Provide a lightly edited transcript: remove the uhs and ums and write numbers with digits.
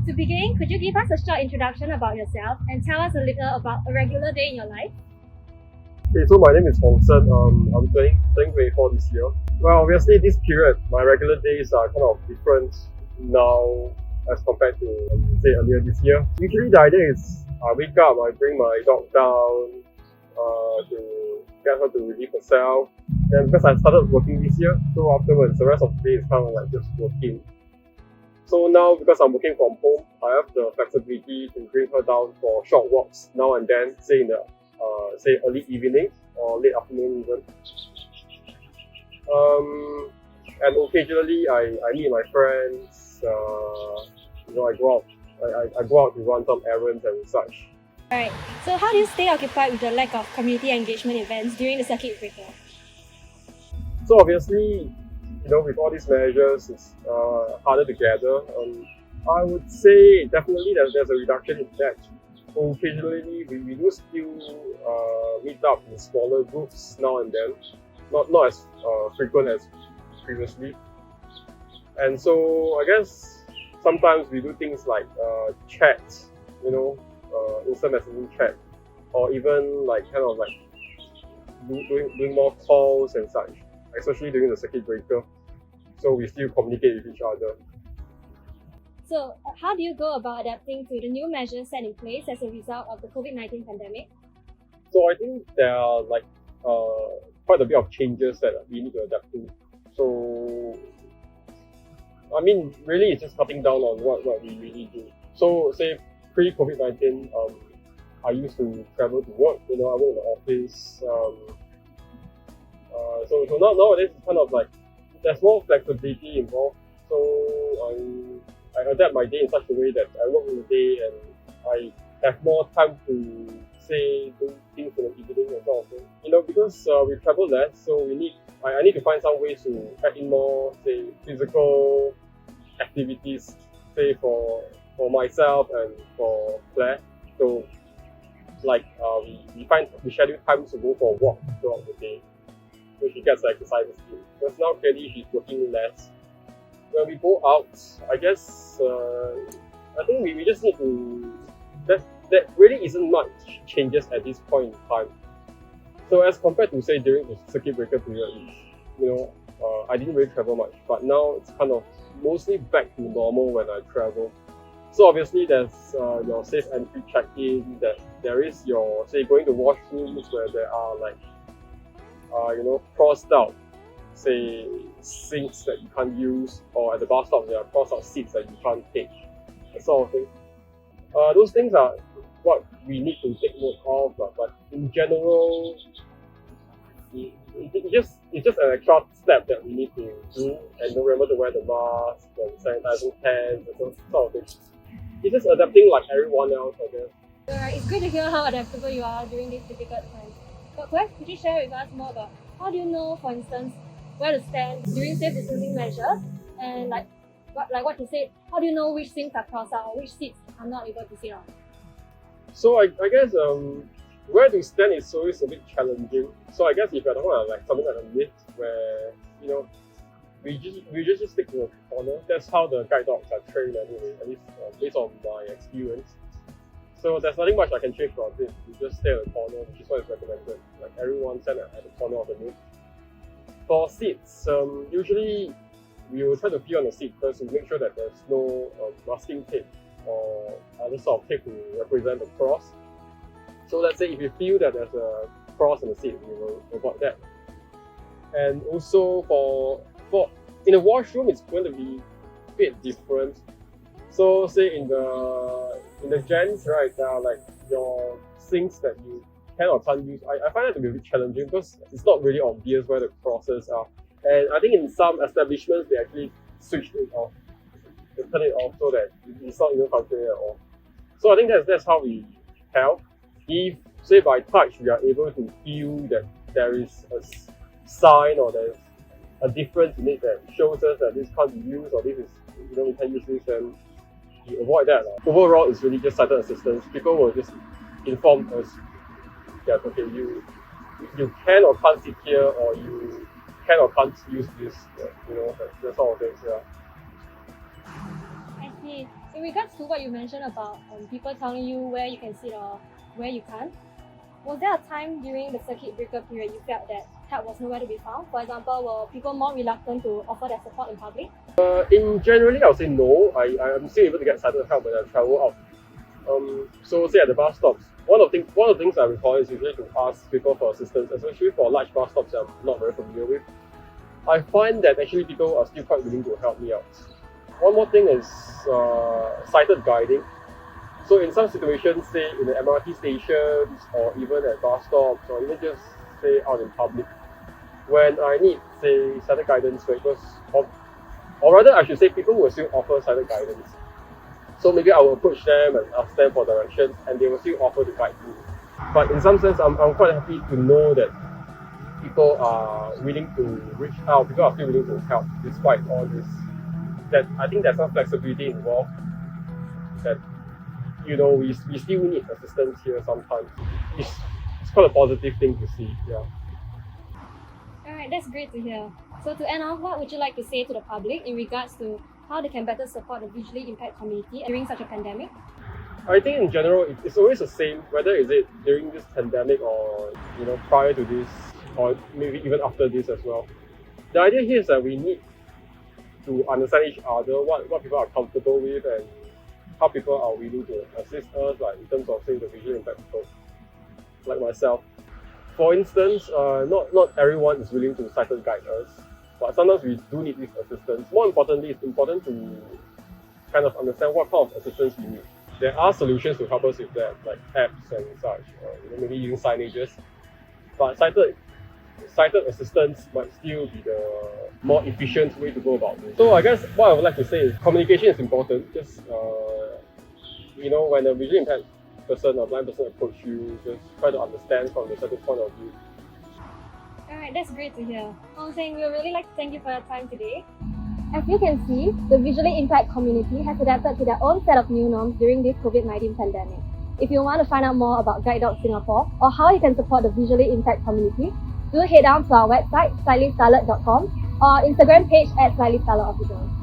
To begin, could you give us a short introduction about yourself and tell us a little about a regular day in your life? Okay, so my name is Hong Sen. I'm turning 24 this year. Well, obviously this period, my regular days are kind of different now as compared to, say, earlier this year. Usually the idea is I wake up, I bring my dog down to get her to relieve herself. And because I started working this year, so afterwards the rest of the day is kind of like just working. So now, because I'm working from home, I have the flexibility to bring her down for short walks now and then, say in the say early evening or late afternoon even. And occasionally I meet my friends. I go out. I go out to run some errands and such. Alright, so how do you stay occupied with the lack of community engagement events during the circuit breaker? So obviously, with all these measures, it's harder to gather. I would say definitely there's a reduction in that. Occasionally, we do still meet up in smaller groups now and then, not as frequent as previously. And so I guess sometimes we do things like chat, instant messaging chat, or even doing more calls and such, especially during the circuit breaker. So we still communicate with each other. So, how do you go about adapting to the new measures set in place as a result of the COVID-19 pandemic? So I think there are quite a bit of changes that we need to adapt to. So, I mean, really it's just cutting down on what we really do. So, say pre-COVID-19, I used to travel to work. I work in the office. So nowadays it's kind of like there's more flexibility involved. So I adapt my day in such a way that I work in the day and I have more time to do things in the evening and sort of thing. Because we travel less, so I need to find some ways to add in more, say, physical activities, say for myself and for Claire. So we schedule times to go for a walk throughout the day, so she gets the exercises too. Because now clearly she's working less. When we go out, I guess I think we just need to. That really isn't much changes at this point in time. So as compared to say during the circuit breaker period, I didn't really travel much, but now it's kind of mostly back to normal when I travel. So obviously there's your safe entry check-in. That there is your going to washrooms where there are crossed out, say, sinks that you can't use, or at the bus stop there are crossed out seats that you can't take, that sort of thing. Those things are what we need to take note of, but in general, it's just an extra step that we need to do, and remember to wear the mask and sanitizing hands and those sort of things. It's just adapting like everyone else, I guess. Alright, it's great to hear how adaptable you are during these difficult times. But perhaps could you share with us more about how do you know, for instance, where to stand during safe distancing measures, and what to say? How do you know which seats are crossed out or which seats are not able to sit on? So I guess where to stand is always a bit challenging. So I guess if you're talking about something like a lift where we just stick to a corner. That's how the guide dogs are trained anyway, at least based on my experience. So there's nothing much I can change about this. You just stay at the corner, which is what is recommended. Like everyone stand at the corner of the lift. For seats, usually we will try to pee on the seat first to make sure that there's no masking tape or other sort of tape to represent the cross. So let's say if you feel that there's a cross on the seat, we will avoid that. And also for in the washroom, it's going to be a bit different. So say in the gents, right, there are like your sinks that you can or can't use. I find that to be a bit challenging because it's not really obvious where the crosses are. And I think in some establishments, they actually switch it off. They turn it off so that it's not even functioning at all. So I think that's how we help. If, say, by touch, we are able to feel that there is a sign or there's a difference in it that shows us that this can't be used or this is, we can use this, then we avoid that. Overall, it's really just sighted assistance. People will just inform us that, okay, you can or can't sit here, or you can or can't use this, that sort of things, yeah. I see. see. In regards to what you mentioned about people telling you where you can sit or where you can't, was there a time during the circuit breaker period you felt that help was nowhere to be found? For example, were people more reluctant to offer their support in public? In generally, I would say no. I'm still able to get sighted help when I travel out. So say at the bus stops, one of the things I recall is usually to ask people for assistance, especially for large bus stops that I'm not very familiar with. I find that actually people are still quite willing to help me out. One more thing is sighted guiding. So in some situations, say in the MRT stations or even at bus stops or even just say out in public, when I need say sighted guidance, or rather I should say people will still offer sighted guidance. So maybe I will approach them and ask them for directions and they will still offer to guide me. But in some sense, I'm quite happy to know that people are willing to reach out, people are still willing to help despite all this. That I think there's some flexibility involved, that we still need assistance here sometimes. It's quite a positive thing to see, yeah. Alright, that's great to hear. So to end off, what would you like to say to the public in regards to how they can better support the visually impaired community during such a pandemic? I think in general, it's always the same, whether is it during this pandemic or prior to this, or maybe even after this as well. The idea here is that we need to understand each other, what people are comfortable with and how people are willing to assist us, like in terms of say the visually impaired people, like myself. For instance, not everyone is willing to sighted guide us, but sometimes we do need this assistance. More importantly, it's important to kind of understand what kind of assistance we need. There are solutions to help us with that, like apps and such, or maybe using signages. But sighted assistance might still be the more efficient way to go about this. So I guess what I would like to say is communication is important. Just when a visually impaired person or blind person approach you, just try to understand from a certain point of view. Alright, that's great to hear. Hong Sen, we would really like to thank you for your time today. As you can see, the visually impaired community has adapted to their own set of new norms during this COVID-19 pandemic. If you want to find out more about Guide Dog Singapore or how you can support the visually impaired community, do head down to our website, scarlet.com, or Instagram page @scarletofficial.